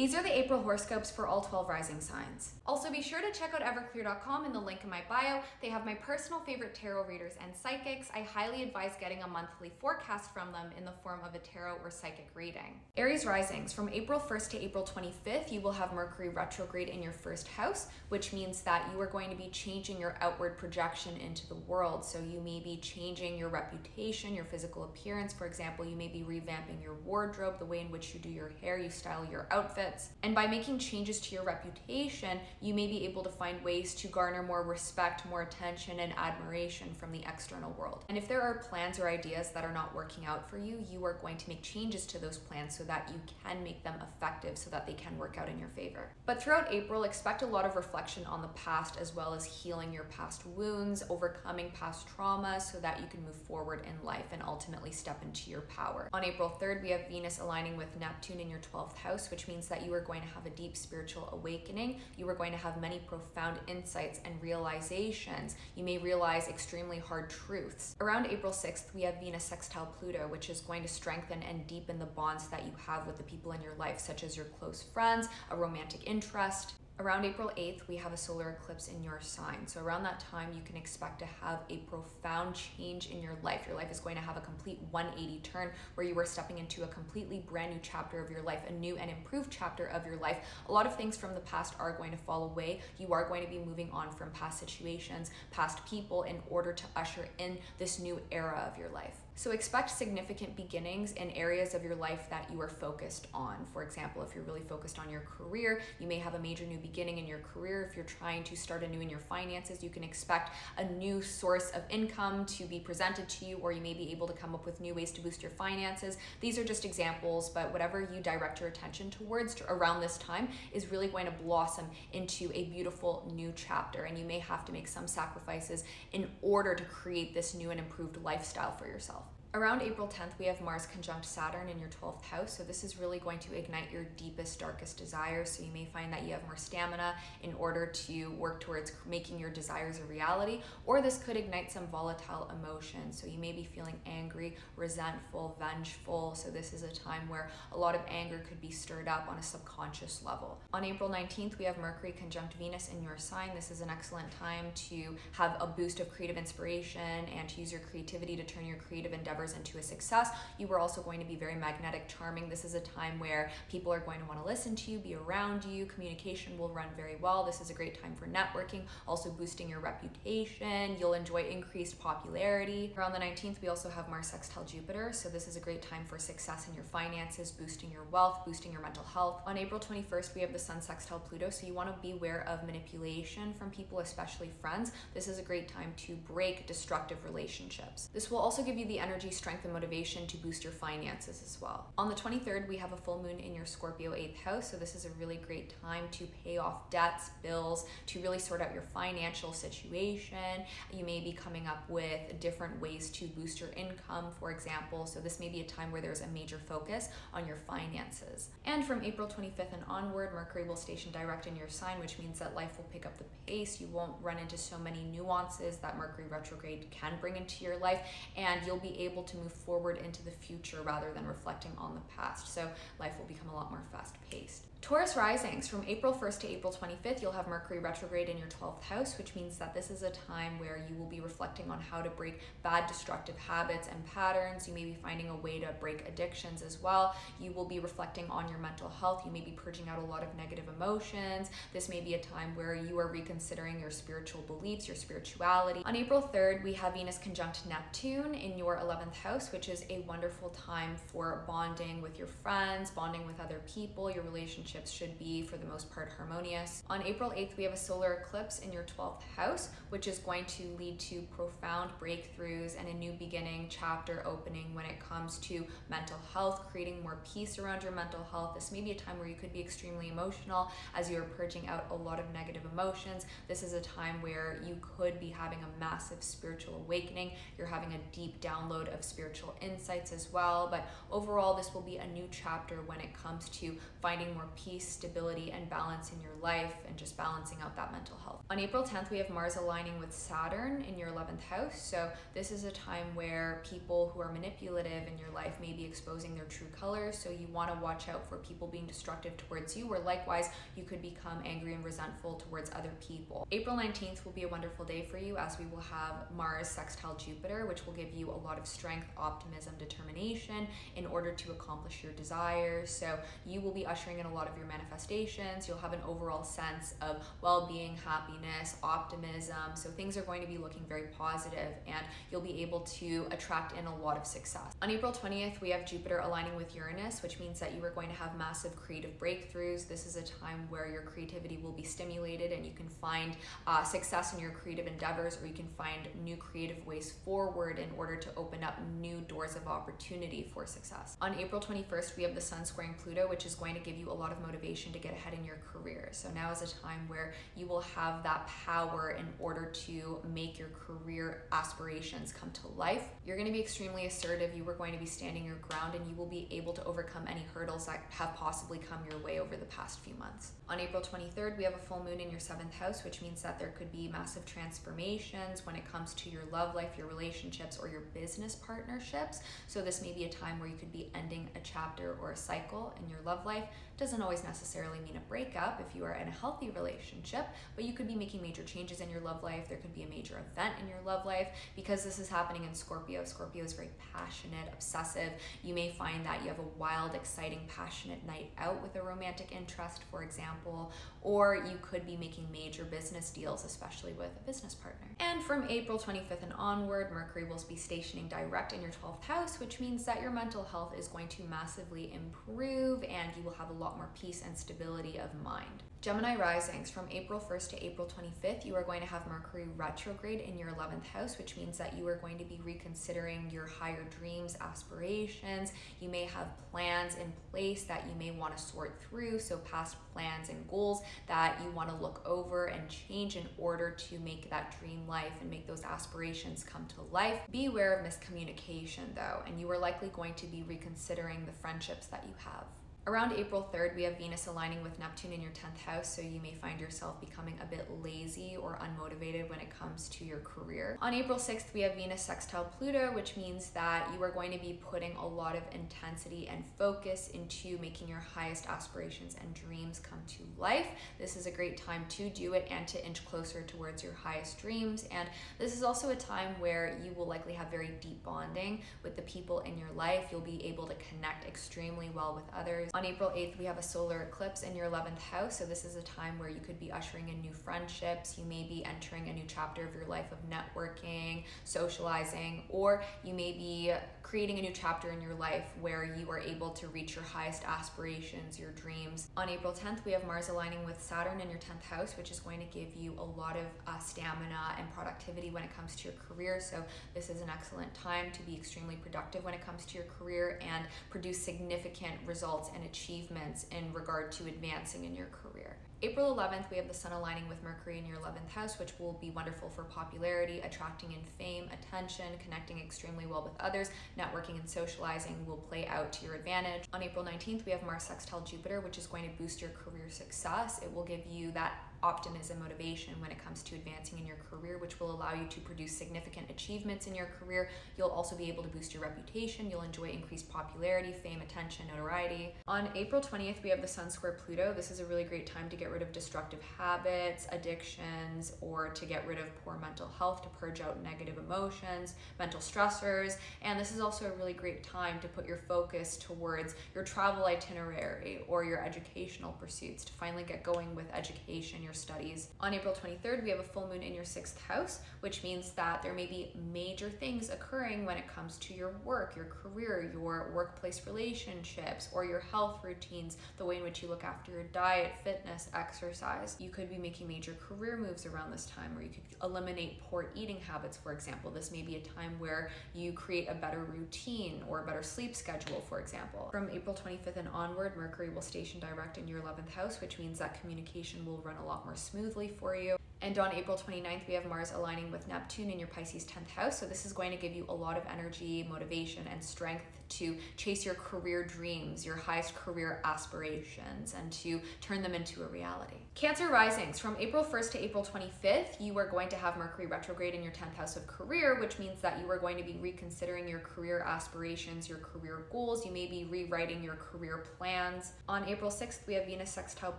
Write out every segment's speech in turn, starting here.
These are the April horoscopes for all 12 rising signs. Also, be sure to check out Everclear.com in the link in my bio. They have my personal favorite tarot readers and psychics. I highly advise getting a monthly forecast from them in the form of a tarot or psychic reading. Aries Risings, from April 1st to April 25th, you will have Mercury retrograde in your first house, which means that you are going to be changing your outward projection into the world. So you may be changing your reputation, your physical appearance. For example, you may be revamping your wardrobe, the way in which you do your hair, you style your outfits. And by making changes to your reputation, you may be able to find ways to garner more respect, more attention, and admiration from the external world. And if there are plans or ideas that are not working out for you, you are going to make changes to those plans so that you can make them effective, so that they can work out in your favor. But throughout April, expect a lot of reflection on the past, as well as healing your past wounds, overcoming past trauma, so that you can move forward in life and ultimately step into your power. On April 3rd, we have Venus aligning with Neptune in your 12th house, which means that you are going to have a deep spiritual awakening. You are going to have many profound insights and realizations. You may realize extremely hard truths. Around April 6th, we have Venus sextile Pluto, which is going to strengthen and deepen the bonds that you have with the people in your life, such as your close friends, a romantic interest. Around April 8th, we have a solar eclipse in your sign. So around that time, you can expect to have a profound change in your life. Your life is going to have a complete 180 turn, where you are stepping into a completely brand new chapter of your life, a new and improved chapter of your life. A lot of things from the past are going to fall away. You are going to be moving on from past situations, past people, in order to usher in this new era of your life. So expect significant beginnings in areas of your life that you are focused on. For example, if you're really focused on your career, you may have a major new beginning in your career. If you're trying to start anew in your finances, you can expect a new source of income to be presented to you, or you may be able to come up with new ways to boost your finances. These are just examples, but whatever you direct your attention towards around this time is really going to blossom into a beautiful new chapter, and you may have to make some sacrifices in order to create this new and improved lifestyle for yourself. Around April 10th, we have Mars conjunct Saturn in your 12th house. So this is really going to ignite your deepest, darkest desires. So you may find that you have more stamina in order to work towards making your desires a reality, or this could ignite some volatile emotions. So you may be feeling angry, resentful, vengeful. So this is a time where a lot of anger could be stirred up on a subconscious level. On April 19th, we have Mercury conjunct Venus in your sign. This is an excellent time to have a boost of creative inspiration and to use your creativity to turn your creative endeavors into a success. You are also going to be very magnetic, charming. This is a time where people are going to want to listen to you, be around you. Communication will run very well. This is a great time for networking, also boosting your reputation. You'll enjoy increased popularity. Around the 19th, we also have Mars sextile Jupiter. So this is a great time for success in your finances, boosting your wealth, boosting your mental health. On April 21st, we have the Sun sextile Pluto. So you want to be aware of manipulation from people, especially friends. This is a great time to break destructive relationships. This will also give you the energy, strength, and motivation to boost your finances as well. On the 23rd, we have a full moon in your Scorpio 8th house. So this is a really great time to pay off debts, bills, to really sort out your financial situation. You may be coming up with different ways to boost your income, for example. So this may be a time where there's a major focus on your finances. And from April 25th and onward, Mercury will station direct in your sign, which means that life will pick up the pace. You won't run into so many nuances that Mercury retrograde can bring into your life, and you'll be able to move forward into the future rather than reflecting on the past. So life will become a lot more fast-paced. Taurus Risings, from April 1st to April 25th, you'll have Mercury retrograde in your 12th house, which means that this is a time where you will be reflecting on how to break bad, destructive habits and patterns. You may be finding a way to break addictions as well. You will be reflecting on your mental health. You may be purging out a lot of negative emotions. This may be a time where you are reconsidering your spiritual beliefs, your spirituality. On April 3rd, we have Venus conjunct Neptune in your 11th house, which is a wonderful time for bonding with your friends, bonding with other people. Your relationships should be, for the most part, harmonious. On April 8th, we have a solar eclipse in your 12th house, which is going to lead to profound breakthroughs and a new beginning, chapter opening when it comes to mental health, creating more peace around your mental health. This may be a time where you could be extremely emotional as you're purging out a lot of negative emotions. This is a time where you could be having a massive spiritual awakening. You're having a deep download of spiritual insights as well. But overall, this will be a new chapter when it comes to finding more peace, stability, and balance in your life, and just balancing out that mental health. On April 10th, we have Mars aligning with Saturn in your 11th house. So this is a time where people who are manipulative in your life may be exposing their true colors. So you want to watch out for people being destructive towards you, or likewise, you could become angry and resentful towards other people. April 19th will be a wonderful day for you, as we will have Mars sextile Jupiter, which will give you a lot of strength, optimism, determination in order to accomplish your desires. So you will be ushering in a lot of your manifestations. You'll have an overall sense of well-being, happiness, optimism. So things are going to be looking very positive, and you'll be able to attract in a lot of success. On April 20th, we have Jupiter aligning with Uranus, which means that you are going to have massive creative breakthroughs. This is a time where your creativity will be stimulated, and you can find success in your creative endeavors, or you can find new creative ways forward in order to open up new doors of opportunity for success. On April 21st, we have the Sun squaring Pluto, which is going to give you a lot of motivation to get ahead in your career. So now is a time where you will have that power in order to make your career aspirations come to life. You're going to be extremely assertive. You are going to be standing your ground, and you will be able to overcome any hurdles that have possibly come your way over the past few months. On April 23rd, we have a full moon in your 7th house, which means that there could be massive transformations when it comes to your love life, your relationships, or your business partnerships. So this may be a time where you could be ending a chapter or a cycle in your love life. Doesn't always necessarily mean a breakup if you are in a healthy relationship, but you could be making major changes in your love life. There could be a major event in your love life, because this is happening in Scorpio. Scorpio is very passionate, obsessive. You may find that you have a wild, exciting, passionate night out with a romantic interest, for example, or you could be making major business deals, especially with a business partner. And from April 25th and onward, Mercury will be stationing direct in your 12th house, which means that your mental health is going to massively improve, and you will have a lot more peace and stability of mind. Gemini Risings, from April 1st to April 25th, you are going to have Mercury retrograde in your 11th house, which means that you are going to be reconsidering your higher dreams, aspirations. You may have plans in place that you may want to sort through, so past plans and goals that you want to look over and change in order to make that dream life and make those aspirations come to life. Be aware of miscommunication though, and you are likely going to be reconsidering the friendships that you have. Around April 3rd, we have Venus aligning with Neptune in your 10th house, so you may find yourself becoming a bit lazy or unmotivated when it comes to your career. On April 6th, we have Venus sextile Pluto, which means that you are going to be putting a lot of intensity and focus into making your highest aspirations and dreams come to life. This is a great time to do it and to inch closer towards your highest dreams. And this is also a time where you will likely have very deep bonding with the people in your life. You'll be able to connect extremely well with others. On April 8th, we have a solar eclipse in your 11th house. So this is a time where you could be ushering in new friendships. You may be entering a new chapter of your life of networking, socializing, or you may be creating a new chapter in your life where you are able to reach your highest aspirations, your dreams. On April 10th, we have Mars aligning with Saturn in your 10th house, which is going to give you a lot of stamina and productivity when it comes to your career. So this is an excellent time to be extremely productive when it comes to your career and produce significant results and achievements in regard to advancing in your career. April 11th, we have the Sun aligning with Mercury in your 11th house, which will be wonderful for popularity, attracting in fame, attention, connecting extremely well with others, networking and socializing will play out to your advantage. On April 19th, we have Mars sextile Jupiter, which is going to boost your career success. It will give you that optimism, motivation when it comes to advancing in your career, which will allow you to produce significant achievements in your career. You'll also be able to boost your reputation. You'll enjoy increased popularity, fame, attention, notoriety. On April 20th, we have the Sun square Pluto. This is a really great time to get rid of destructive habits, addictions, or to get rid of poor mental health, to purge out negative emotions, mental stressors. And this is also a really great time to put your focus towards your travel itinerary or your educational pursuits, to finally get going with education, your studies. On April 23rd, we have a full moon in your 6th house, which means that there may be major things occurring when it comes to your work, your career, your workplace relationships, or your health routines, the way in which you look after your diet, fitness, exercise. You could be making major career moves around this time, or you could eliminate poor eating habits, for example. This may be a time where you create a better routine or a better sleep schedule, for example. From April 25th and onward, Mercury will station direct in your 11th house, which means that communication will run a lot more smoothly for you. And on April 29th, we have Mars aligning with Neptune in your Pisces 10th house. So this is going to give you a lot of energy, motivation, and strength to chase your career dreams, your highest career aspirations, and to turn them into a reality. Cancer risings, from April 1st to April 25th, you are going to have Mercury retrograde in your 10th house of career, which means that you are going to be reconsidering your career aspirations, your career goals. You may be rewriting your career plans. On April 6th, we have Venus sextile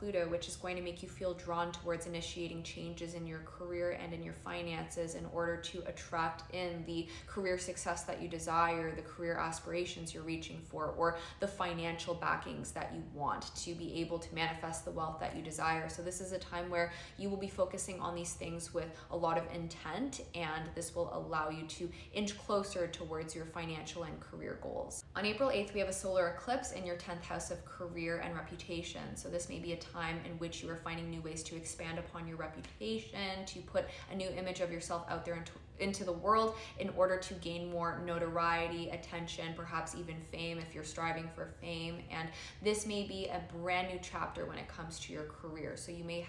Pluto, which is going to make you feel drawn towards initiating changes in your career and in your finances in order to attract in the career success that you desire, the career aspirations you're reaching for, or the financial backings that you want to be able to manifest the wealth that you desire. So this is a time where you will be focusing on these things with a lot of intent, and this will allow you to inch closer towards your financial and career goals. On April 8th, we have a solar eclipse in your 10th house of career and reputation. So this may be a time in which you are finding new ways to expand upon your reputation, to put a new image of yourself out there into the world in order to gain more notoriety, attention, perhaps even fame if you're striving for fame. And this may be a brand new chapter when it comes to your career. So you may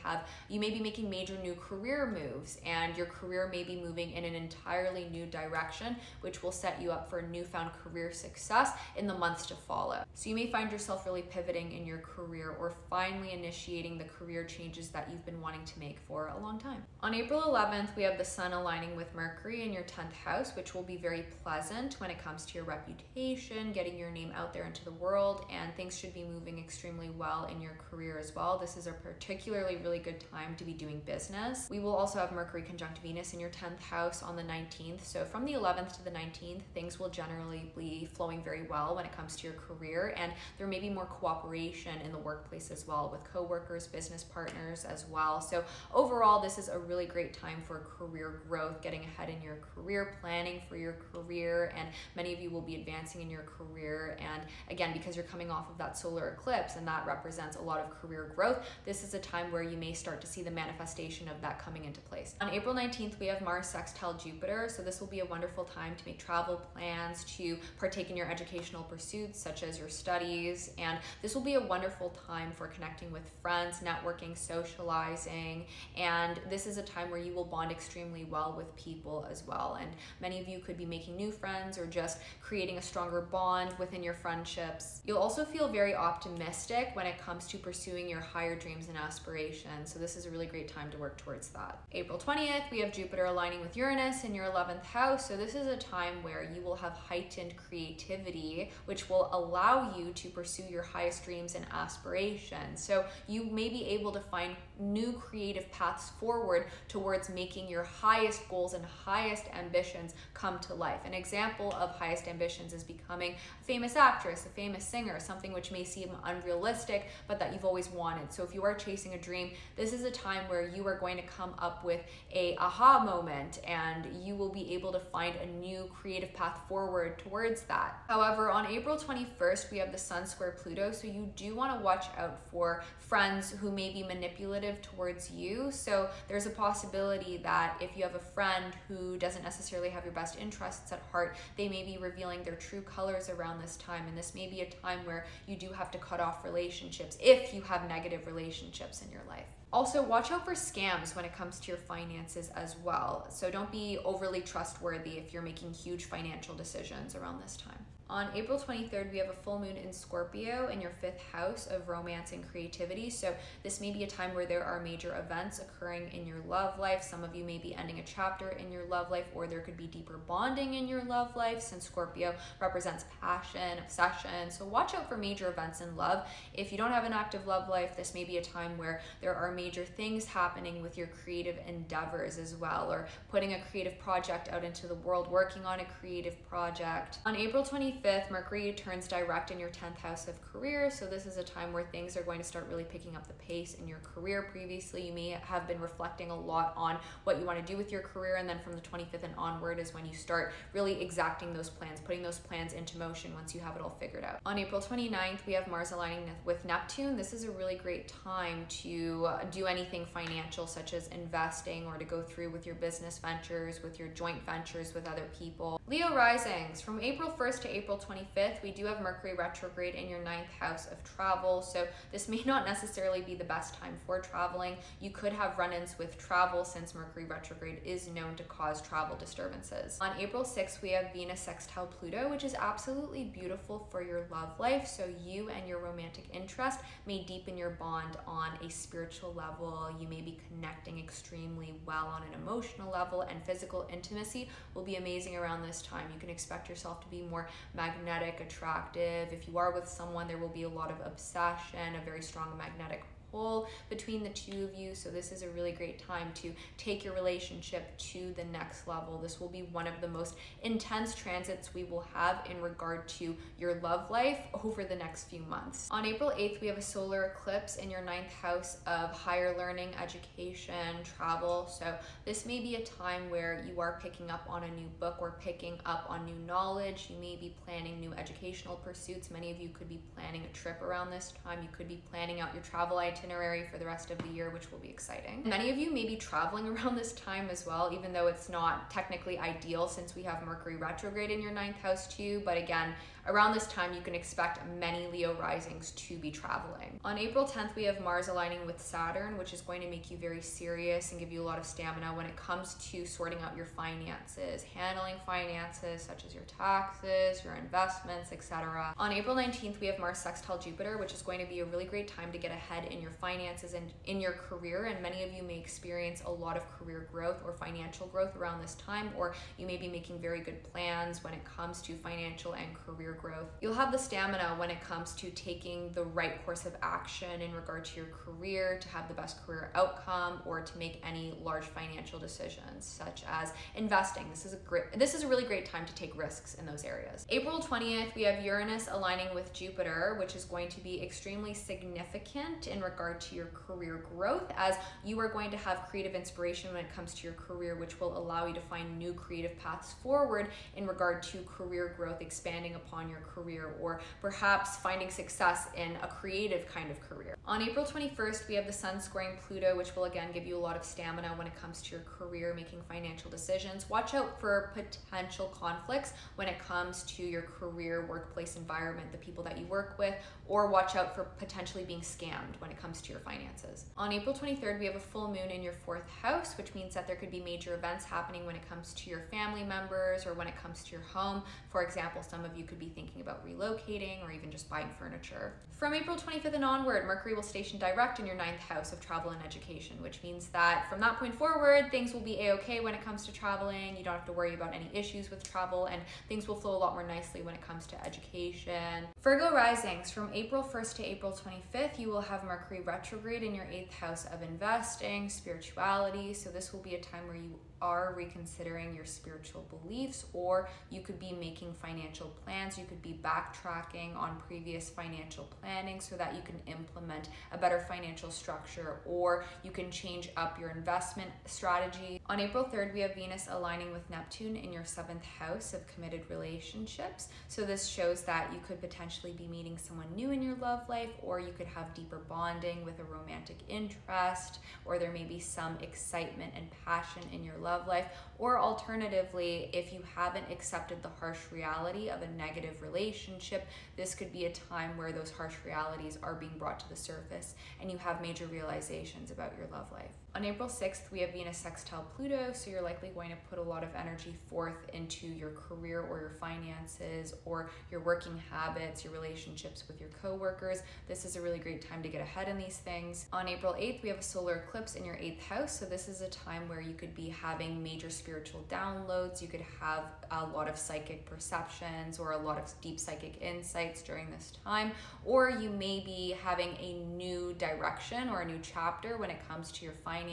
be making major new career moves, and your career may be moving in an entirely new direction, which will set you up for newfound career success in the months to follow. So you may find yourself really pivoting in your career or finally initiating the career changes that you've been wanting to make for a long time. On April 11th, we have the Sun aligning with Mercury in your 10th house, which will be very pleasant when it comes to your reputation, getting your name out there into the world, and things should be moving extremely well in your career as well. This is a particularly really good time to be doing business. We will also have Mercury conjunct Venus in your 10th house on the 19th. So from the 11th to the 19th, things will generally be flowing very well when it comes to your career, and there may be more cooperation in the workplace as well with coworkers, business partners as well. So overall, this is a really great time for career growth, getting ahead in your career, planning for your career, and many of you will be advancing in your career. And again, because you're coming off of that solar eclipse and that represents a lot of career growth, this is a time where you may start to see the manifestation of that coming into place. On April 19th, we have Mars sextile Jupiter. So this will be a wonderful time to make travel plans, to partake in your educational pursuits such as your studies, and this will be a wonderful time for connecting with friends, networking, socializing, and this is a time where you will bond extremely well with people as well. And many of you could be making new friends or just creating a stronger bond within your friendships. You'll also feel very optimistic when it comes to pursuing your higher dreams and aspirations. So this is a really great time to work towards that. April 20th, we have Jupiter aligning with Uranus in your 11th house. So this is a time where you will have heightened creativity, which will allow you to pursue your highest dreams and aspirations. So you may be able to find new creative paths forward towards making your highest goals and highest ambitions come to life. An example of highest ambitions is becoming a famous actress, a famous singer, something which may seem unrealistic, but that you've always wanted. So if you are chasing a dream, this is a time where you are going to come up with a aha moment, and you will be able to find a new creative path forward towards that. However, on April 21st, we have the Sun square Pluto, so you do want to watch out for friends who may be manipulative towards you. So there's a possibility that if you have a friend who doesn't necessarily have your best interests at heart, they may be revealing their true colors around this time, and this may be a time where you do have to cut off relationships if you have negative relationships in your life. Also, watch out for scams when it comes to your finances as well. So don't be overly trustworthy if you're making huge financial decisions around this time. On April 23rd, we have a full moon in Scorpio in your 5th house of romance and creativity. So this may be a time where there are major events occurring in your love life. Some of you may be ending a chapter in your love life, or there could be deeper bonding in your love life, since Scorpio represents passion, obsession. So watch out for major events in love. If you don't have an active love life, this may be a time where there are major things happening with your creative endeavors as well, or putting a creative project out into the world, working on a creative project. On April 25th, Mercury turns direct in your 10th house of career. So this is a time where things are going to start really picking up the pace in your career. Previously, you may have been reflecting a lot on what you want to do with your career, and then from the 25th and onward is when you start really exacting those plans, putting those plans into motion once you have it all figured out. On April 29th, we have Mars aligning with Neptune. This is a really great time to do anything financial, such as investing, or to go through with your business ventures, with your joint ventures with other people. Leo Risings, from April 1st to April April 25th, we do have Mercury retrograde in your 9th house of travel. So this may not necessarily be the best time for traveling. You could have run-ins with travel since Mercury retrograde is known to cause travel disturbances. On April 6th, we have Venus sextile Pluto, which is absolutely beautiful for your love life. So you and your romantic interest may deepen your bond on a spiritual level. You may be connecting extremely well on an emotional level, and physical intimacy will be amazing around this time. You can expect yourself to be more magnetic, attractive. If you are with someone, there will be a lot of obsession, a very strong magnetic pull between the two of you. So this is a really great time to take your relationship to the next level. This will be one of the most intense transits we will have in regard to your love life over the next few months. On April 8th, we have a solar eclipse in your 9th house of higher learning, education, travel. So this may be a time where you are picking up on a new book or picking up on new knowledge. You may be planning new educational pursuits. Many of you could be planning a trip around this time. You could be planning out your travel itinerary for the rest of the year, which will be exciting. Many of you may be traveling around this time as well, even though it's not technically ideal since we have Mercury retrograde in your 9th house too. But again, around this time, you can expect many Leo risings to be traveling. On April 10th, we have Mars aligning with Saturn, which is going to make you very serious and give you a lot of stamina when it comes to sorting out your finances, handling finances such as your taxes, your investments, etc. On April 19th, we have Mars sextile Jupiter, which is going to be a really great time to get ahead in your finances and in your career. And many of you may experience a lot of career growth or financial growth around this time, or you may be making very good plans when it comes to financial and career growth. You'll have the stamina when it comes to taking the right course of action in regard to your career, to have the best career outcome, or to make any large financial decisions such as investing. This is a really great time to take risks in those areas. April 20th, we have Uranus aligning with Jupiter, which is going to be extremely significant in regard to your career growth, as you are going to have creative inspiration when it comes to your career, which will allow you to find new creative paths forward in regard to career growth, expanding upon your career, or perhaps finding success in a creative kind of career. On April 21st, we have the Sun squaring Pluto, which will again give you a lot of stamina when it comes to your career, making financial decisions. Watch out for potential conflicts when it comes to your career, workplace environment, the people that you work with, or watch out for potentially being scammed when it comes to your finances. On April 23rd, we have a full moon in your 4th house, which means that there could be major events happening when it comes to your family members or when it comes to your home. For example, some of you could be thinking about relocating or even just buying furniture. From April 25th and onward, Mercury will station direct in your 9th house of travel and education, which means that from that point forward, things will be a-okay when it comes to traveling. You don't have to worry about any issues with travel, and things will flow a lot more nicely when it comes to education. Virgo Risings, from April 1st to April 25th, you will have Mercury retrograde in your 8th house of investing, spirituality. So this will be a time where you are reconsidering your spiritual beliefs, or you could be making financial plans. You could be backtracking on previous financial planning so that you can implement a better financial structure, or you can change up your investment strategy. On April 3rd, we have Venus aligning with Neptune in your 7th house of committed relationships. So this shows that you could potentially be meeting someone new in your love life, or you could have deeper bonding with a romantic interest, or there may be some excitement and passion in your love life. Or alternatively, if you haven't accepted the harsh reality of a negative relationship, this could be a time where those harsh realities are being brought to the surface and you have major realizations about your love life. On April 6th, we have Venus sextile Pluto, so you're likely going to put a lot of energy forth into your career or your finances or your working habits, your relationships with your coworkers. This is a really great time to get ahead in these things. On April 8th, we have a solar eclipse in your 8th house, so this is a time where you could be having major spiritual downloads. You could have a lot of psychic perceptions or a lot of deep psychic insights during this time, or you may be having a new direction or a new chapter when it comes to your finances.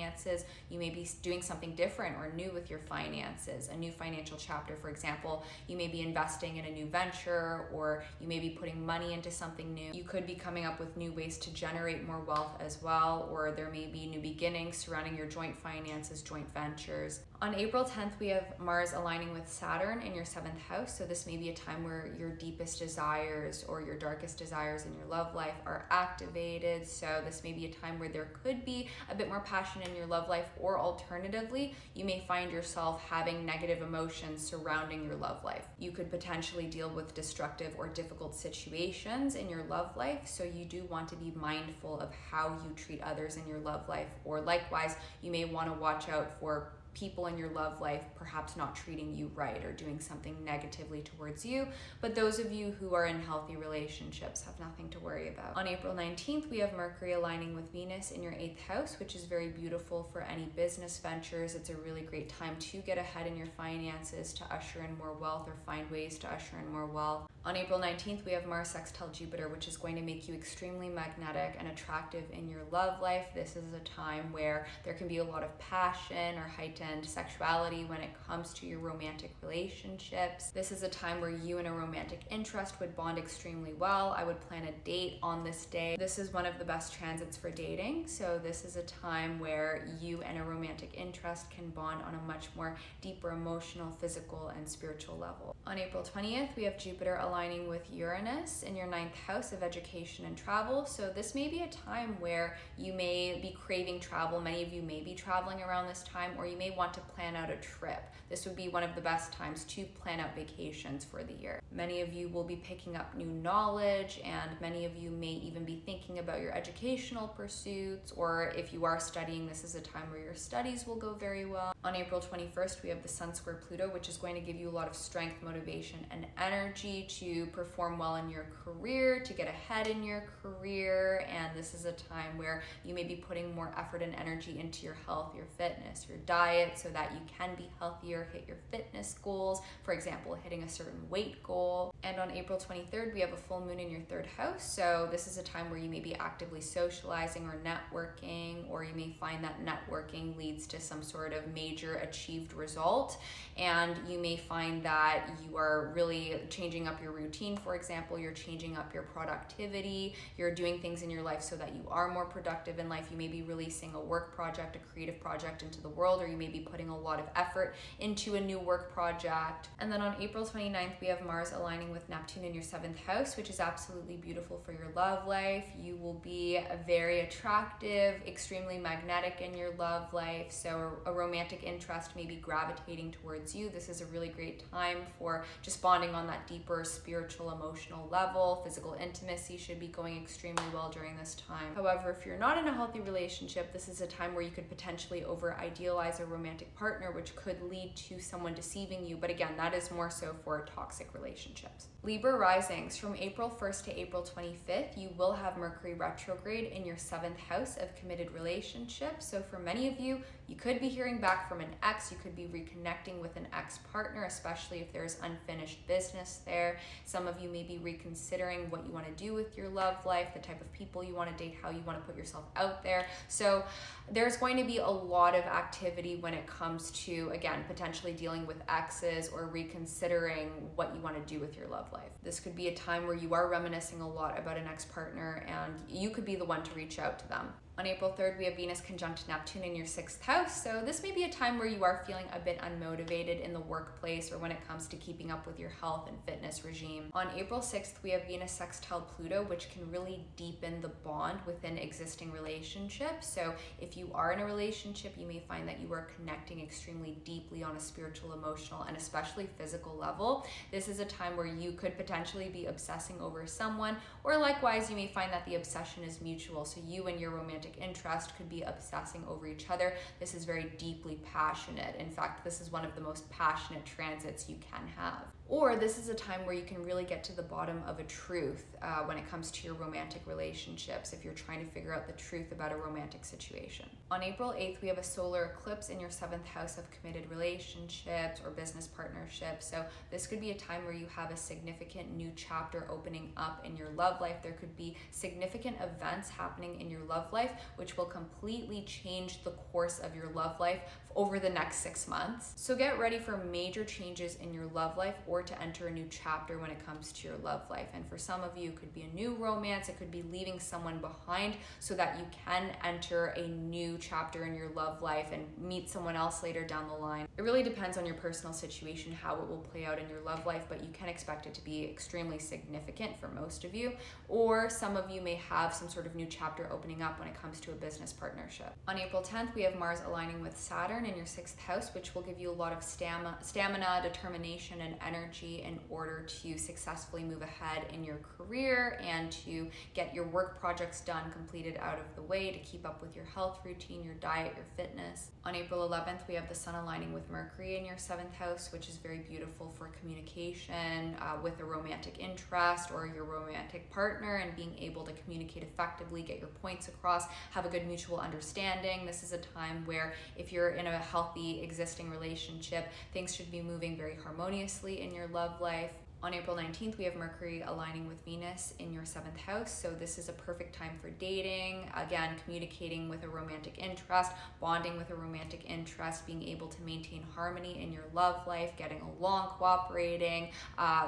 You may be doing something different or new with your finances, a new financial chapter. For example, you may be investing in a new venture, or you may be putting money into something new. You could be coming up with new ways to generate more wealth as well, or there may be new beginnings surrounding your joint finances, joint ventures, years. On April 10th, we have Mars aligning with Saturn in your 7th house. So this may be a time where your deepest desires or your darkest desires in your love life are activated. So this may be a time where there could be a bit more passion in your love life, or alternatively, you may find yourself having negative emotions surrounding your love life. You could potentially deal with destructive or difficult situations in your love life. So you do want to be mindful of how you treat others in your love life, or likewise, you may want to watch out for people in your love life perhaps not treating you right or doing something negatively towards you. But those of you who are in healthy relationships have nothing to worry about. On April 19th, we have Mercury aligning with Venus in your 8th house, which is very beautiful for any business ventures. It's a really great time to get ahead in your finances, to usher in more wealth or find ways to usher in more wealth. On April 19th, we have Mars sextile Jupiter, which is going to make you extremely magnetic and attractive in your love life. This is a time where there can be a lot of passion or heightened sexuality when it comes to your romantic relationships. This is a time where you and a romantic interest would bond extremely well. I would plan a date on this day. This is one of the best transits for dating. So this is a time where you and a romantic interest can bond on a much more deeper emotional, physical, and spiritual level. On April 20th, we have Jupiter aligning with Uranus in your 9th house of education and travel. So this may be a time where you may be craving travel. Many of you may be traveling around this time, or you may want to plan out a trip. This would be one of the best times to plan out vacations for the year. Many of you will be picking up new knowledge, and many of you may even be thinking about your educational pursuits, or if you are studying, this is a time where your studies will go very well. On April 21st, we have the Sun square Pluto, which is going to give you a lot of strength, motivation, and energy to perform well in your career, to get ahead in your career. And this is a time where you may be putting more effort and energy into your health, your fitness, your diet, so that you can be healthier, hit your fitness goals, for example, hitting a certain weight goal. And on April 23rd, we have a full moon in your 3rd house. So this is a time where you may be actively socializing or networking, or you may find that networking leads to some sort of major achieved result. And you may find that you are really changing up your routine. For example, you're changing up your productivity, you're doing things in your life so that you are more productive in life. You may be releasing a work project, a creative project into the world, or you may be putting a lot of effort into a new work project. And then on April 29th, we have Mars aligning with Neptune in your 7th house, which is absolutely beautiful for your love life. You will be very attractive, extremely magnetic in your love life. So a romantic interest may be gravitating towards you. This is a really great time for just bonding on that deeper spiritual, emotional level. Physical intimacy should be going extremely well during this time. However, if you're not in a healthy relationship, this is a time where you could potentially over-idealize a romantic partner, which could lead to someone deceiving you. But again, that is more so for toxic relationships. Libra Risings, from April 1st to April 25th, you will have Mercury retrograde in your 7th house of committed relationships. So for many of you, you could be hearing back from an ex, you could be reconnecting with an ex-partner, especially if there's unfinished business there. Some of you may be reconsidering what you want to do with your love life, the type of people you want to date, how you want to put yourself out there. So there's going to be a lot of activity when it comes to, again, potentially dealing with exes or reconsidering what you want to do with your love life. This could be a time where you are reminiscing a lot about an ex-partner, and you could be the one to reach out to them. On April 3rd, we have Venus conjunct Neptune in your 6th house. So this may be a time where you are feeling a bit unmotivated in the workplace or when it comes to keeping up with your health and fitness regime. On April 6th, we have Venus sextile Pluto, which can really deepen the bond within existing relationships. So if you are in a relationship, you may find that you are connecting extremely deeply on a spiritual, emotional, and especially physical level. This is a time where you could potentially be obsessing over someone, or likewise, you may find that the obsession is mutual. So you and your romantic interest could be obsessing over each other. This is very deeply passionate. In fact, this is one of the most passionate transits you can have. Or this is a time where you can really get to the bottom of a truth when it comes to your romantic relationships, if you're trying to figure out the truth about a romantic situation. On April 8th, we have a solar eclipse in your 7th house of committed relationships or business partnerships. So this could be a time where you have a significant new chapter opening up in your love life. There could be significant events happening in your love life which will completely change the course of your love life over the next 6 months. So get ready for major changes in your love life or forward to enter a new chapter when it comes to your love life. And for some of you, it could be a new romance, it could be leaving someone behind so that you can enter a new chapter in your love life and meet someone else later down the line. It really depends on your personal situation, how it will play out in your love life, but you can expect it to be extremely significant for most of you, or some of you may have some sort of new chapter opening up when it comes to a business partnership. On April 10th, we have Mars aligning with Saturn in your 6th house, which will give you a lot of stamina, determination, and energy in order to successfully move ahead in your career and to get your work projects done, completed, out of the way, to keep up with your health routine, your diet, your fitness. On April 11th, we have the Sun aligning with Mercury in your 7th house, which is very beautiful for communication with a romantic interest or your romantic partner, and being able to communicate effectively, get your points across, have a good mutual understanding. This is a time where if you're in a healthy existing relationship, things should be moving very harmoniously in your love life. On April 19th, we have Mercury aligning with Venus in your 7th house. So this is a perfect time for dating, again, communicating with a romantic interest, bonding with a romantic interest, being able to maintain harmony in your love life, getting along, cooperating,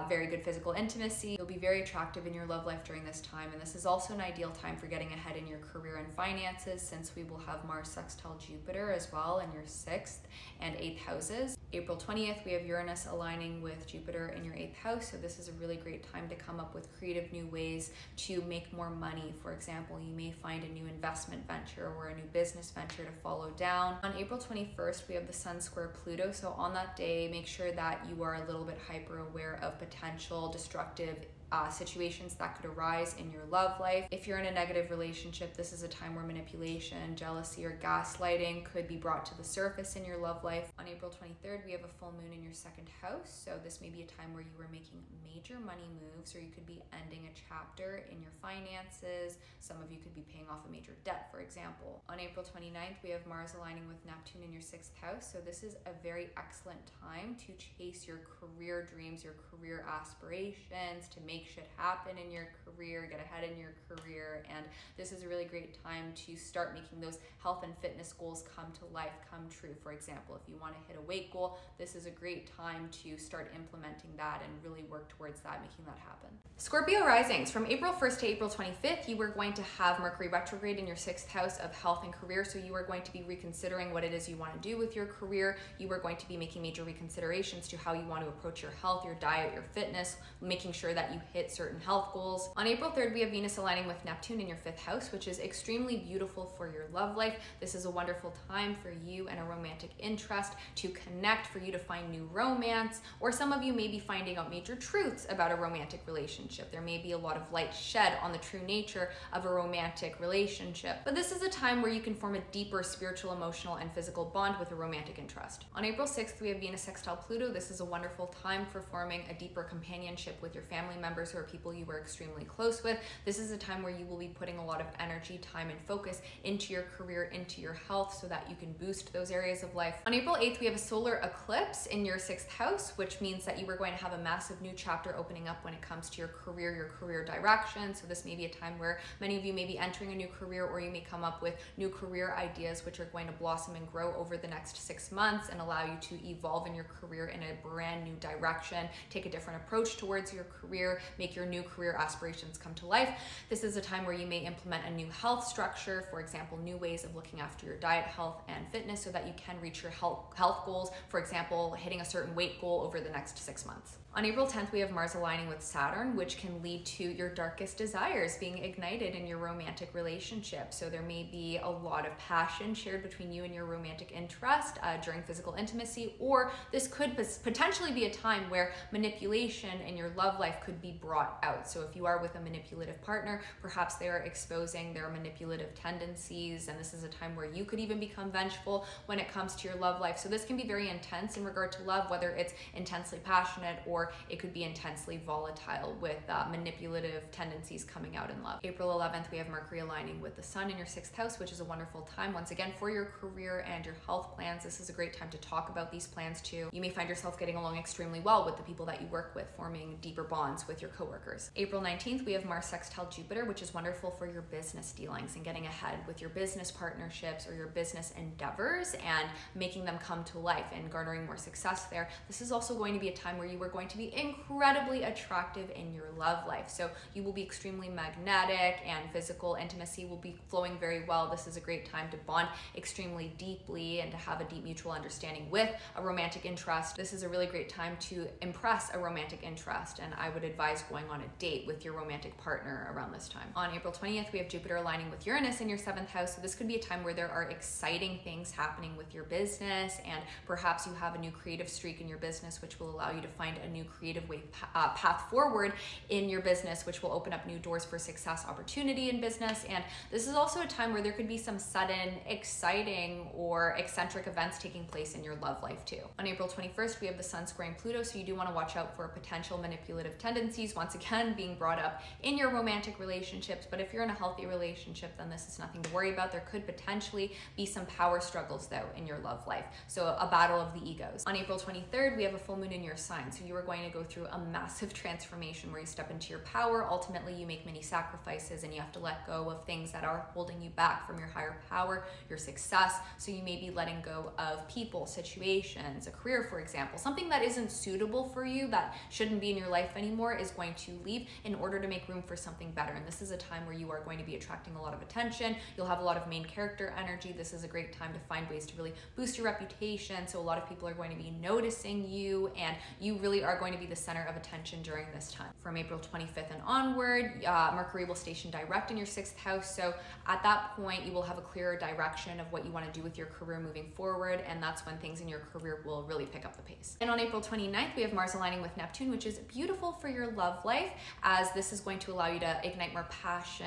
very good physical intimacy. You'll be very attractive in your love life during this time. And this is also an ideal time for getting ahead in your career and finances, since we will have Mars sextile Jupiter as well in your 6th and 8th houses. April 20th, we have Uranus aligning with Jupiter in your 8th house. So this is a really great time to come up with creative new ways to make more money. For example, you may find a new investment venture or a new business venture to follow down. On April 21st, we have the Sun square Pluto. So on that day, make sure that you are a little bit hyper aware of potential destructive situations that could arise in your love life. If you're in a negative relationship, this is a time where manipulation, jealousy, or gaslighting could be brought to the surface in your love life. On April 23rd, we have a full moon in your 2nd house. So this may be a time where you are making major money moves, or you could be ending a chapter in your finances. Some of you could be paying off a major debt, for example. On April 29th, we have Mars aligning with Neptune in your 6th house. So this is a very excellent time to chase your career dreams, your career aspirations, to make shit happen in your career, get ahead in your career. And this is a really great time to start making those health and fitness goals come to life, come true. For example, if you want to hit a weight goal, this is a great time to start implementing that and really work towards that, making that happen. Scorpio Risings, from April 1st to April 25th, you are going to have Mercury retrograde in your 6th house of health and career. So you are going to be reconsidering what it is you want to do with your career. You are going to be making major reconsiderations to how you want to approach your health, your diet, your fitness, making sure that you hit certain health goals. On April 3rd, we have Venus aligning with Neptune in your 5th house, which is extremely beautiful for your love life. This is a wonderful time for you and a romantic interest to connect, for you to find new romance, or some of you may be finding out major truths about a romantic relationship. There may be a lot of light shed on the true nature of a romantic relationship, but this is a time where you can form a deeper spiritual, emotional, and physical bond with a romantic interest. On April 6th, we have Venus sextile Pluto. This is a wonderful time for forming a deeper companionship with your family members or people you are extremely close with. This is a time where you will be putting a lot of energy, time, and focus into your career, into your health, so that you can boost those areas of life. On April 8th, we have a solar eclipse in your 6th house, which means that you are going to have a massive new chapter opening up when it comes to your career direction. So this may be a time where many of you may be entering a new career, or you may come up with new career ideas which are going to blossom and grow over the next 6 months and allow you to evolve in your career in a brand new direction, take a different approach towards your career, make your new career aspirations come to life. This is a time where you may implement a new health structure, for example, new ways of looking after your diet, health, and fitness so that you can reach your health goals, for example, hitting a certain weight goal over the next 6 months. On April 10th, we have Mars aligning with Saturn, which can lead to your darkest desires being ignited in your romantic relationship. So there may be a lot of passion shared between you and your romantic interest during physical intimacy, or this could potentially be a time where manipulation in your love life could be brought out. So if you are with a manipulative partner, perhaps they are exposing their manipulative tendencies, and this is a time where you could even become vengeful when it comes to your love life. So this can be very intense in regard to love, whether it's intensely passionate or it could be intensely volatile with manipulative tendencies coming out in love. April 11th, we have Mercury aligning with the Sun in your 6th house, which is a wonderful time, once again, for your career and your health plans. This is a great time to talk about these plans too. You may find yourself getting along extremely well with the people that you work with, forming deeper bonds with your coworkers. April 19th, 19th, we have Mars sextile Jupiter, which is wonderful for your business dealings and getting ahead with your business partnerships or your business endeavors and making them come to life and garnering more success there. This is also going to be a time where you are going to be incredibly attractive in your love life. So you will be extremely magnetic and physical intimacy will be flowing very well. This is a great time to bond extremely deeply and to have a deep mutual understanding with a romantic interest. This is a really great time to impress a romantic interest, and I would advise going on a date with your romantic partner around this time. On April 20th, we have Jupiter aligning with Uranus in your 7th house. So this could be a time where there are exciting things happening with your business, and perhaps you have a new creative streak in your business, which will allow you to find a new creative way path forward in your business, which will open up new doors for success, opportunity in business. And this is also a time where there could be some sudden, exciting, or eccentric events taking place in your love life too. On April 21st, we have the Sun squaring Pluto, so you do want to watch out for potential manipulative tendencies, once again, being brought up in your romantic relationships. But if you're in a healthy relationship, then this is nothing to worry about. There could potentially be some power struggles though in your love life, so a battle of the egos. On April 23rd, we have a full moon in your sign, so you are going to go through a massive transformation where you step into your power. Ultimately, you make many sacrifices and you have to let go of things that are holding you back from your higher power, your success. So you may be letting go of people, situations, a career, for example. Something that isn't suitable for you, that shouldn't be in your life anymore, is going to leave in order to make room for something better. And this is a time where you are going to be attracting a lot of attention. You'll have a lot of main character energy. This is a great time to find ways to really boost your reputation. So a lot of people are going to be noticing you, and you really are going to be the center of attention during this time. From April 25th and onward, Mercury will station direct in your 6th house. So at that point, you will have a clearer direction of what you want to do with your career moving forward, and that's when things in your career will really pick up the pace. And on April 29th, we have Mars aligning with Neptune, which is beautiful for your love life, as this is going to allow you to ignite more passion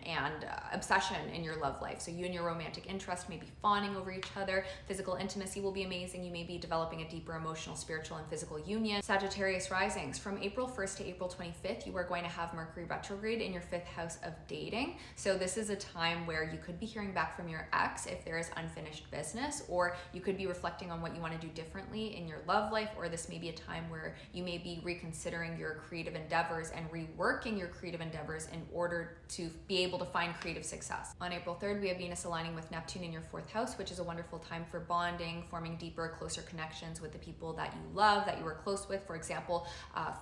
and obsession in your love life. So you and your romantic interest may be fawning over each other. Physical intimacy will be amazing. You may be developing a deeper emotional, spiritual, and physical union. Sagittarius Risings, from April 1st to April 25th, you are going to have Mercury retrograde in your 5th house of dating. So this is a time where you could be hearing back from your ex if there is unfinished business, or you could be reflecting on what you want to do differently in your love life, or this may be a time where you may be reconsidering your creative endeavors and reworking your creative endeavors in order to be able to find creative success. On April 3rd, we have Venus aligning with Neptune in your 4th house, which is a wonderful time for bonding, forming deeper, closer connections with the people that you love, that you are close with, for example,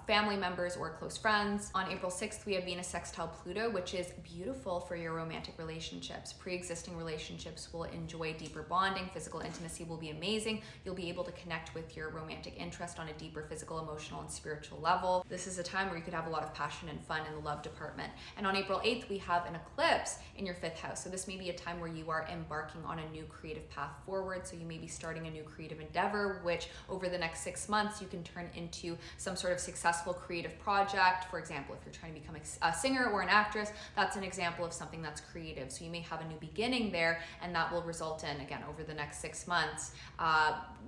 family members or close friends. On April 6th, we have Venus sextile Pluto, which is beautiful for your romantic relationships. Pre-existing relationships will enjoy deeper bonding. Physical intimacy will be amazing. You'll be able to connect with your romantic interest on a deeper physical, emotional, and spiritual level. This is a time where you could have a lot of passion and fun in the love department. And on April 8th, we have an eclipse in your 5th house. So this may be a time where you are embarking on a new creative path forward. So you may be starting a new creative endeavor, which over the next 6 months, you can turn into some sort of successful creative project. For example, if you're trying to become a singer or an actress, that's an example of something that's creative. So you may have a new beginning there, and that will result in, again, over the next 6 months,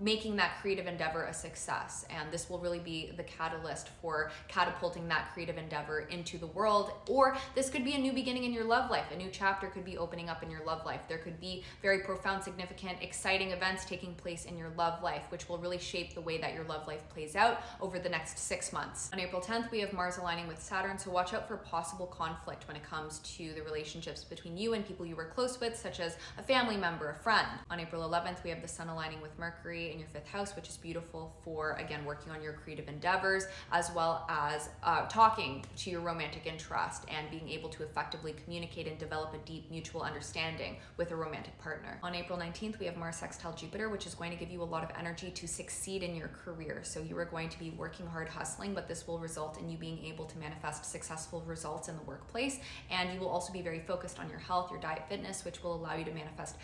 making that creative endeavor a success. And this will really be the catalyst for catapulting that creative endeavor into the world. Or this could be a new beginning in your love life. A new chapter could be opening up in your love life. There could be very profound, significant, exciting events taking place in your love life, which will really shape the way that your love life plays out over the next 6 months. On April 10th, we have Mars aligning with Saturn, so watch out for possible conflict when it comes to the relationships between you and people you were close with, such as a family member, a friend. On April 11th, we have the Sun aligning with Mercury in your 5th house, which is beautiful for, again, working on your creative endeavors, as well as talking to your romantic interest and being able to effectively communicate and develop a deep mutual understanding with a romantic partner. On April 19th, we have Mars sextile Jupiter, which is going to give you a lot of energy to succeed in your career. So you are going to be working hard, hustling, but this will result in you being able to manifest successful results in the workplace. And you will also be very focused on your health, your diet, fitness, which will allow you to manifest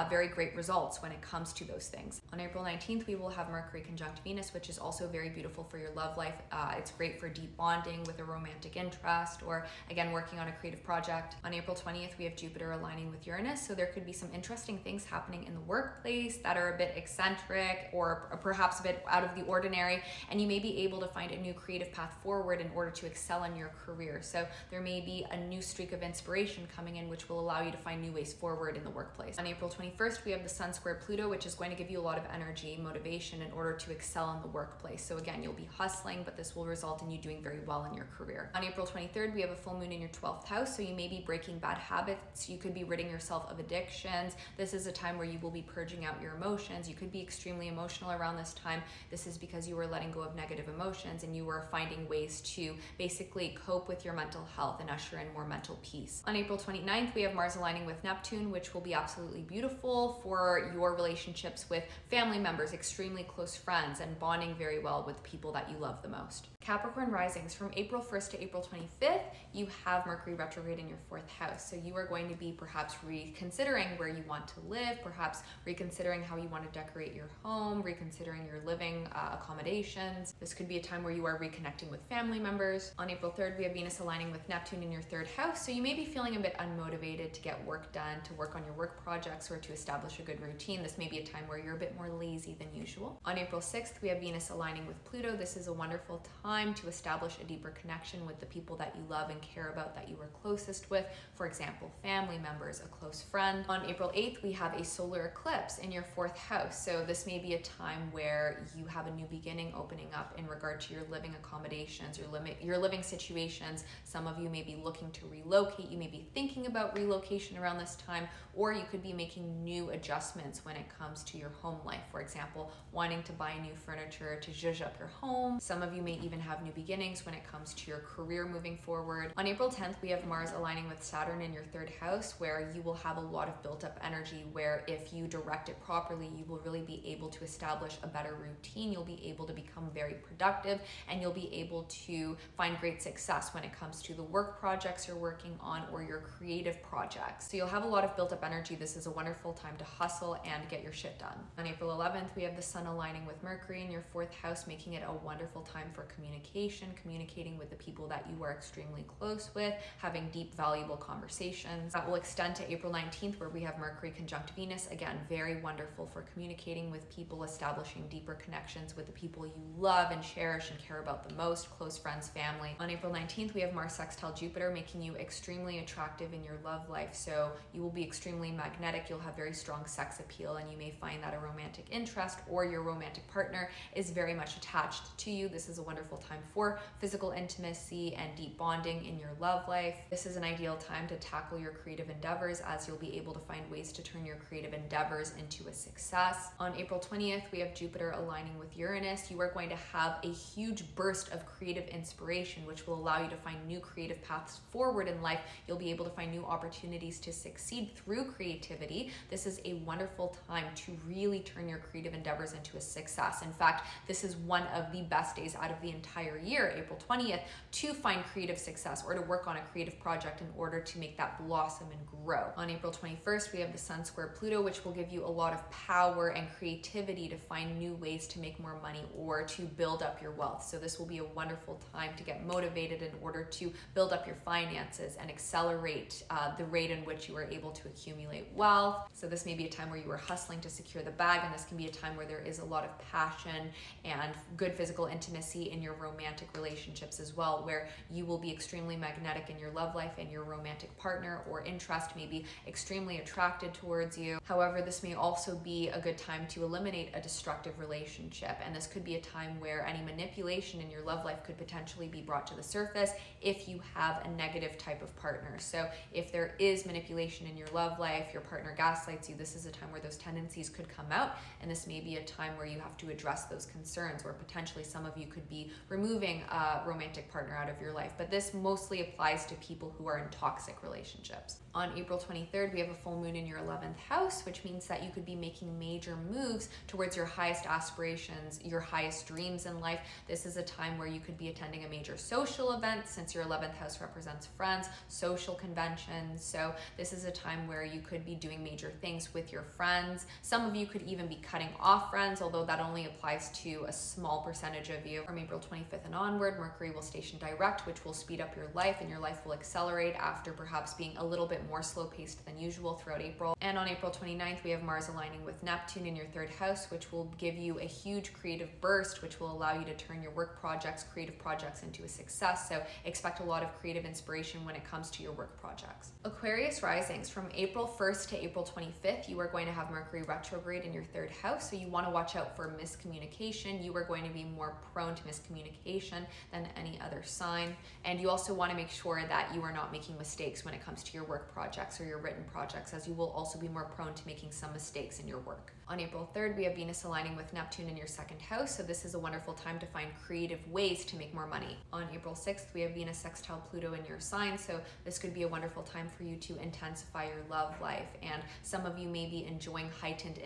very great results when it comes to those things. On April 19th, we will have Mercury conjunct Venus, which is also very beautiful for your love life. It's great for deep bonding with a romantic interest, or again, working on a creative project. On April 20th, we have Jupiter aligning with Uranus. So there could be some interesting things happening in the workplace that are a bit eccentric or perhaps a bit out of the ordinary. And you may be able to find a new creative path forward in order to excel in your career. So there may be a new streak of inspiration coming in, which will allow you to find new ways forward in the workplace. On April 21st, we have the Sun square Pluto, which is going to give you a lot of energy, motivation in order to excel in the workplace. So again, you'll be hustling, but this will result in you doing very well in your career. On April 23rd, we have a full moon in your 12th house, so you may be breaking bad habits. You could be ridding yourself of addictions. This is a time where you will be purging out your emotions. You could be extremely emotional around this time. This is because you were letting go of negative emotions and you were finding ways to basically cope with your mental health and usher in more mental peace. On April 29th, we have Mars aligning with Neptune, which will be absolutely beautiful for your relationships with family members, extremely close friends, and bonding very well with people that you love the most. Capricorn Risings, from April 1st to April 25th, you have Mercury retrograde in your 4th house. So you are going to be perhaps reconsidering where you want to live, perhaps reconsidering how you want to decorate your home, reconsidering your living accommodations. This could be a time where you are reconnecting with family members. On April 3rd, we have Venus aligning with Neptune in your 3rd house. So you may be feeling a bit unmotivated to get work done, to work on your work projects, or to establish a good routine. This may be a time where you're a bit more lazy than usual. On April 6th, we have Venus aligning with Pluto. This is a wonderful time to establish a deeper connection with the people that you love and care about, that you are closest with. For example, family members, a close friend. On April 8th, we have a solar eclipse in your 4th house. So this may be a time where you have a new beginning opening up in regard to your living accommodations, your living situations. Some of you may be looking to relocate. You may be thinking about relocation around this time, or you could be making new adjustments when it comes to your home life. For example, wanting to buy new furniture to zhuzh up your home. Some of you may even have new beginnings when it comes to your career moving forward. On April 10th, we have Mars aligning with Saturn in your 3rd house, where you will have a lot of built up energy, where if you direct it properly, you will really be able to establish a better routine. You'll be able to become very productive, and you'll be able to find great success when it comes to the work projects you're working on or your creative projects. So you'll have a lot of built up energy. This is a wonderful time to hustle and get your shit done. On April 11th, we have the Sun aligning with Mercury in your 4th house, making it a wonderful time for communicating with the people that you are extremely close with, having deep, valuable conversations. That will extend to April 19th, where we have Mercury conjunct Venus. Again, very wonderful for communicating with people, establishing deeper connections with the people you love and cherish and care about the most, close friends, family. On April 19th, we have Mars sextile Jupiter, making you extremely attractive in your love life. So you will be extremely magnetic. You'll have very strong sex appeal, and you may find that a romantic interest or your romantic partner is very much attached to you. This is a wonderful time for physical intimacy and deep bonding in your love life. This is an ideal time to tackle your creative endeavors, as you'll be able to find ways to turn your creative endeavors into a success. On April 20th, we have Jupiter aligning with Uranus. You are going to have a huge burst of creative inspiration, which will allow you to find new creative paths forward in life. You'll be able to find new opportunities to succeed through creativity. This is a wonderful time to really turn your creative endeavors into a success. In fact, this is one of the best days out of the entire year, April 20th, to find creative success or to work on a creative project in order to make that blossom and grow. On April 21st, we have the Sun square Pluto, which will give you a lot of power and creativity to find new ways to make more money or to build up your wealth. So this will be a wonderful time to get motivated in order to build up your finances and accelerate the rate in which you are able to accumulate wealth. So this may be a time where you are hustling to secure the bag, and this can be a time where there is a lot of passion and good physical intimacy in your romantic relationships as well, where you will be extremely magnetic in your love life and your romantic partner or interest may be extremely attracted towards you. However, this may also be a good time to eliminate a destructive relationship, and this could be a time where any manipulation in your love life could potentially be brought to the surface if you have a negative type of partner. So if there is manipulation in your love life, your partner gaslights you, this is a time where those tendencies could come out, and this may be a time where you have to address those concerns, or potentially some of you could be removing a romantic partner out of your life. But this mostly applies to people who are in toxic relationships. On April 23rd, we have a full moon in your 11th house, which means that you could be making major moves towards your highest aspirations, your highest dreams in life. This is a time where you could be attending a major social event, since your 11th house represents friends, social conventions. So this is a time where you could be doing major things with your friends. Some of you could even be cutting off friends, although that only applies to a small percentage of you. From April 25th and onward, Mercury will station direct, which will speed up your life, and your life will accelerate after perhaps being a little bit bit more slow paced than usual throughout April. And on April 29th, we have Mars aligning with Neptune in your 3rd house, which will give you a huge creative burst, which will allow you to turn your work projects, creative projects into a success. So expect a lot of creative inspiration when it comes to your work projects. Aquarius Risings, from April 1st to April 25th, you are going to have Mercury retrograde in your 3rd house. So you want to watch out for miscommunication. You are going to be more prone to miscommunication than any other sign. And you also want to make sure that you are not making mistakes when it comes to your work projects or your written projects, as you will also be more prone to making some mistakes in your work. On April 3rd, we have Venus aligning with Neptune in your 2nd house, so this is a wonderful time to find creative ways to make more money. On April 6th, we have Venus sextile Pluto in your sign, so this could be a wonderful time for you to intensify your love life, and some of you may be enjoying heightened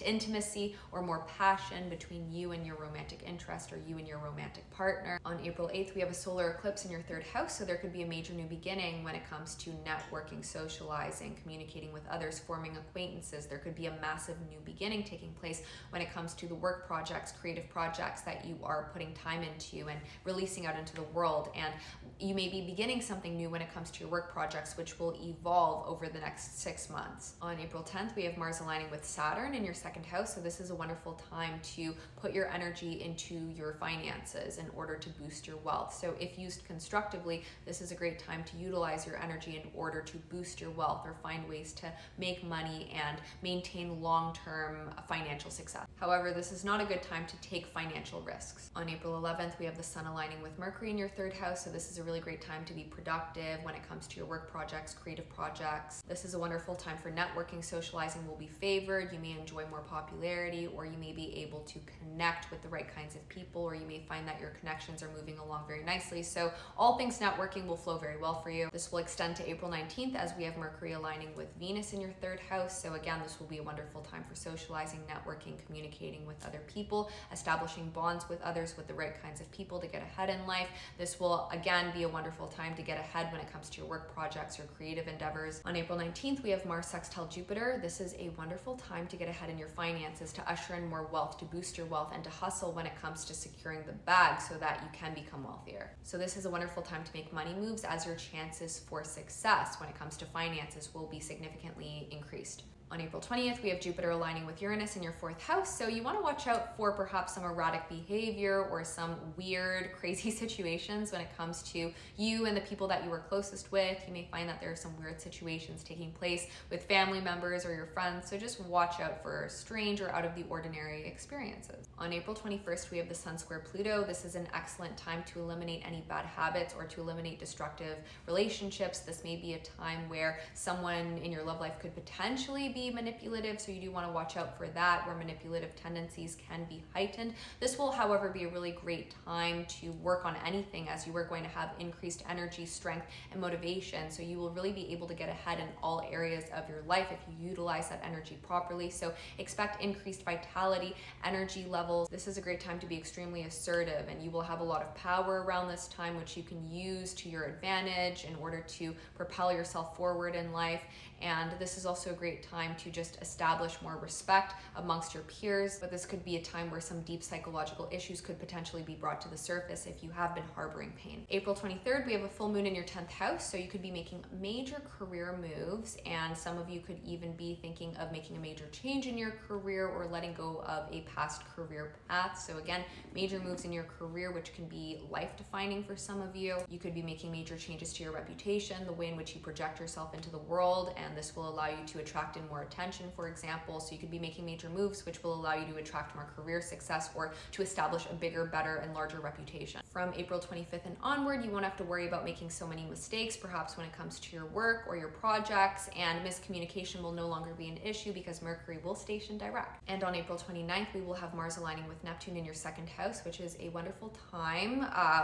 intimacy or more passion between you and your romantic interest or you and your romantic partner. On April 8th, we have a solar eclipse in your 3rd house, so there could be a major new beginning when it comes to networking, socializing, communicating with others, forming acquaintances. There could be a massive new beginning taking place when it comes to the work projects, creative projects that you are putting time into and releasing out into the world. And you may be beginning something new when it comes to your work projects, which will evolve over the next 6 months. On April 10th, we have Mars aligning with Saturn in your 2nd house. So this is a wonderful time to put your energy into your finances in order to boost your wealth. So if used constructively, this is a great time to utilize your energy in order to boost your wealth or find ways to make money and maintain long-term financial success. However, this is not a good time to take financial risks. On April 11th, we have the Sun aligning with Mercury in your 3rd house, so this is a really great time to be productive when it comes to your work projects, creative projects. This is a wonderful time for networking. Socializing will be favored. You may enjoy more popularity, or you may be able to connect with the right kinds of people, or you may find that your connections are moving along very nicely. So all things networking will flow very well for you. This will extend to April 19th as we have Mercury aligning with Venus in your 3rd house. So again, this will be a wonderful time for socializing, networking, communicating with other people, establishing bonds with others, with the right kinds of people to get ahead in life. This will again be a wonderful time to get ahead when it comes to your work projects or creative endeavors. On April 19th, we have Mars sextile Jupiter. This is a wonderful time to get ahead in your finances, to usher in more wealth, to boost your wealth, and to hustle when it comes to securing the bag so that you can become wealthier. So this is a wonderful time to make money moves, as your chances for success when it comes to finances will be significantly increased. On April 20th, we have Jupiter aligning with Uranus in your 4th house, so you want to watch out for perhaps some erratic behavior or some weird, crazy situations when it comes to you and the people that you are closest with. You may find that there are some weird situations taking place with family members or your friends, so just watch out for strange or out of the ordinary experiences. On April 21st, we have the Sun square Pluto. This is an excellent time to eliminate any bad habits or to eliminate destructive relationships. This may be a time where someone in your love life could potentially be manipulative, so you do want to watch out for that, where manipulative tendencies can be heightened. This will, however, be a really great time to work on anything, as you are going to have increased energy, strength, and motivation. So you will really be able to get ahead in all areas of your life if you utilize that energy properly. So expect increased vitality, energy levels. This is a great time to be extremely assertive, and you will have a lot of power around this time, which you can use to your advantage in order to propel yourself forward in life. And this is also a great time to just establish more respect amongst your peers, but this could be a time where some deep psychological issues could potentially be brought to the surface if you have been harboring pain. April 23rd, we have a full moon in your 10th house, so you could be making major career moves, and some of you could even be thinking of making a major change in your career or letting go of a past career path. So again, major moves in your career, which can be life-defining for some of you. You could be making major changes to your reputation, the way in which you project yourself into the world, and this will allow you to attract in more attention, for example. So you could be making major moves which will allow you to attract more career success or to establish a bigger, better, and larger reputation. From April 25th and onward, you won't have to worry about making so many mistakes, perhaps when it comes to your work or your projects, and miscommunication will no longer be an issue because Mercury will station direct. And on April 29th, we will have Mars aligning with Neptune in your 2nd house, which is a wonderful time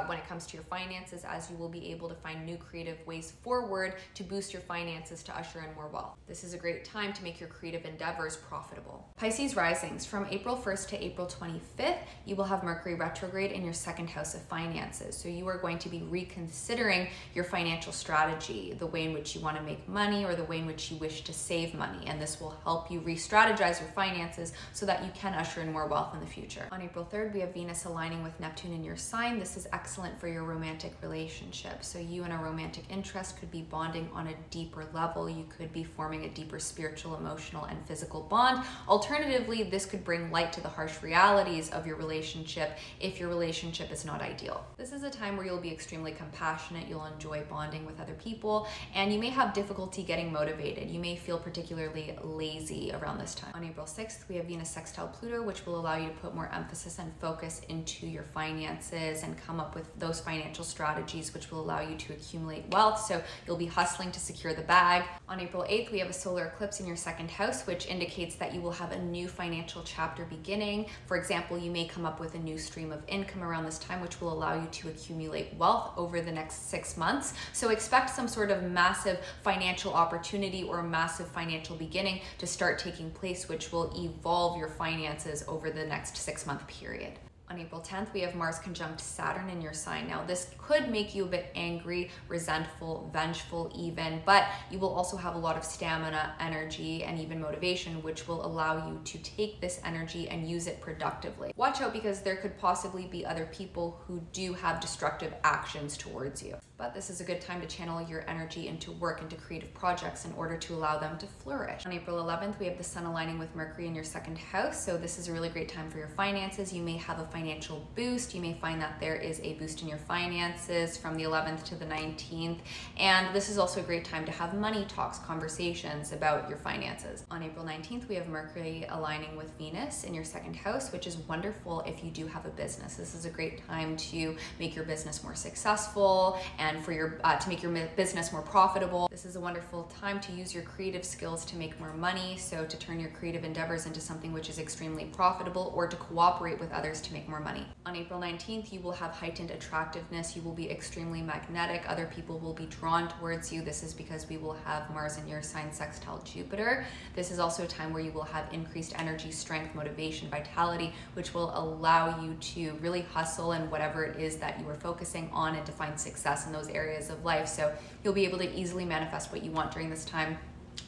when it comes to your finances, as you will be able to find new creative ways forward to boost your finances, to usher in more wealth. This is a great time to make your creative endeavors profitable. Pisces Risings, from April 1st to April 25th, you will have Mercury retrograde in your 2nd house of finances. finances. So you are going to be reconsidering your financial strategy, the way in which you want to make money or the way in which you wish to save money. And this will help you re-strategize your finances so that you can usher in more wealth in the future. On April 3rd, we have Venus aligning with Neptune in your sign. This is excellent for your romantic relationship. So you and a romantic interest could be bonding on a deeper level. You could be forming a deeper spiritual, emotional, and physical bond. Alternatively, this could bring light to the harsh realities of your relationship if your relationship is not ideal. This is a time where you'll be extremely compassionate. You'll enjoy bonding with other people, and you may have difficulty getting motivated. You may feel particularly lazy around this time. On April 6th, we have Venus sextile Pluto, which will allow you to put more emphasis and focus into your finances and come up with those financial strategies which will allow you to accumulate wealth. So you'll be hustling to secure the bag. On April 8th, we have a solar eclipse in your second house, which indicates that you will have a new financial chapter beginning. For example, you may come up with a new stream of income around this time, which will allow you to accumulate wealth over the next 6 months. So expect some sort of massive financial opportunity or massive financial beginning to start taking place, which will evolve your finances over the next 6-month period. On April 10th, we have Mars conjunct Saturn in your sign. Now, this could make you a bit angry, resentful, vengeful even, but you will also have a lot of stamina, energy, and even motivation, which will allow you to take this energy and use it productively. Watch out, because there could possibly be other people who do have destructive actions towards you. But this is a good time to channel your energy into work, into creative projects in order to allow them to flourish. On April 11th, we have the Sun aligning with Mercury in your second house. So this is a really great time for your finances. You may have a financial boost. You may find that there is a boost in your finances from the 11th to the 19th. And this is also a great time to have money talks, conversations about your finances. On April 19th, we have Mercury aligning with Venus in your second house, which is wonderful if you do have a business. This is a great time to make your business more successful and for your to make your business more profitable. This is a wonderful time to use your creative skills to make more money, so to turn your creative endeavors into something which is extremely profitable, or to cooperate with others to make more money. On April 19th, you will have heightened attractiveness. You will be extremely magnetic. Other people will be drawn towards you. This is because we will have Mars in your sign sextile Jupiter. This is also a time where you will have increased energy, strength, motivation, vitality, which will allow you to really hustle in whatever it is that you are focusing on and to find success in those areas of life. So you'll be able to easily manifest what you want during this time.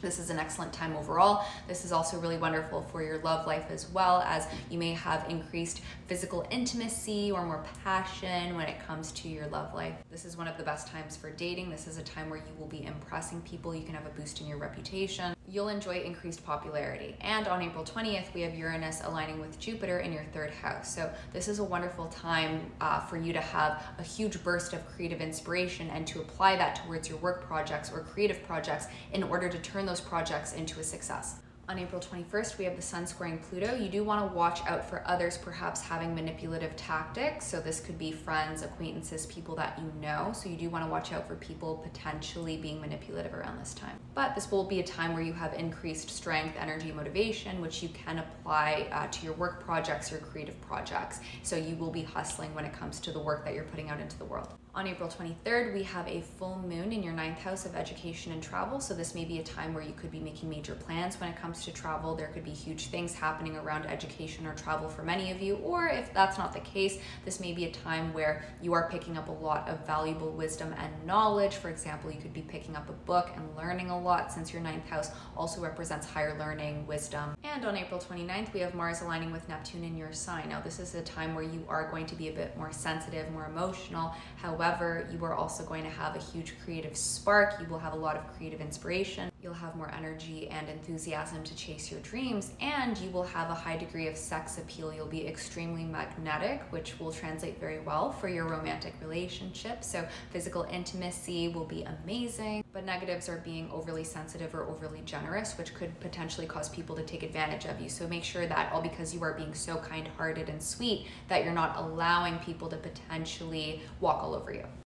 This is an excellent time overall. This is also really wonderful for your love life, as well as you may have increased physical intimacy or more passion when it comes to your love life. This is one of the best times for dating. This is a time where you will be impressing people. You can have a boost in your reputation. You'll enjoy increased popularity. And on April 20th, we have Uranus aligning with Jupiter in your third house. So this is a wonderful time for you to have a huge burst of creative inspiration and to apply that towards your work projects or creative projects in order to turn those projects into a success. On April 21st, we have the Sun squaring Pluto. You do want to watch out for others perhaps having manipulative tactics. So this could be friends, acquaintances, people that you know. So you do want to watch out for people potentially being manipulative around this time. But this will be a time where you have increased strength, energy, motivation, which you can apply to your work projects, your creative projects. So you will be hustling when it comes to the work that you're putting out into the world. On April 23rd, we have a full moon in your 9th house of education and travel. So this may be a time where you could be making major plans when it comes to travel. There could be huge things happening around education or travel for many of you. Or if that's not the case, this may be a time where you are picking up a lot of valuable wisdom and knowledge. For example, you could be picking up a book and learning a lot, since your 9th house also represents higher learning, wisdom. And on April 29th, we have Mars aligning with Neptune in your sign. Now, this is a time where you are going to be a bit more sensitive, more emotional. However, you are also going to have a huge creative spark. You will have a lot of creative inspiration. You'll have more energy and enthusiasm to chase your dreams, and you will have a high degree of sex appeal. You'll be extremely magnetic, which will translate very well for your romantic relationship. So physical intimacy will be amazing, but negatives are being overly sensitive or overly generous, which could potentially cause people to take advantage of you. So make sure that all because you are being so kind-hearted and sweet, that you're not allowing people to potentially walk all over you.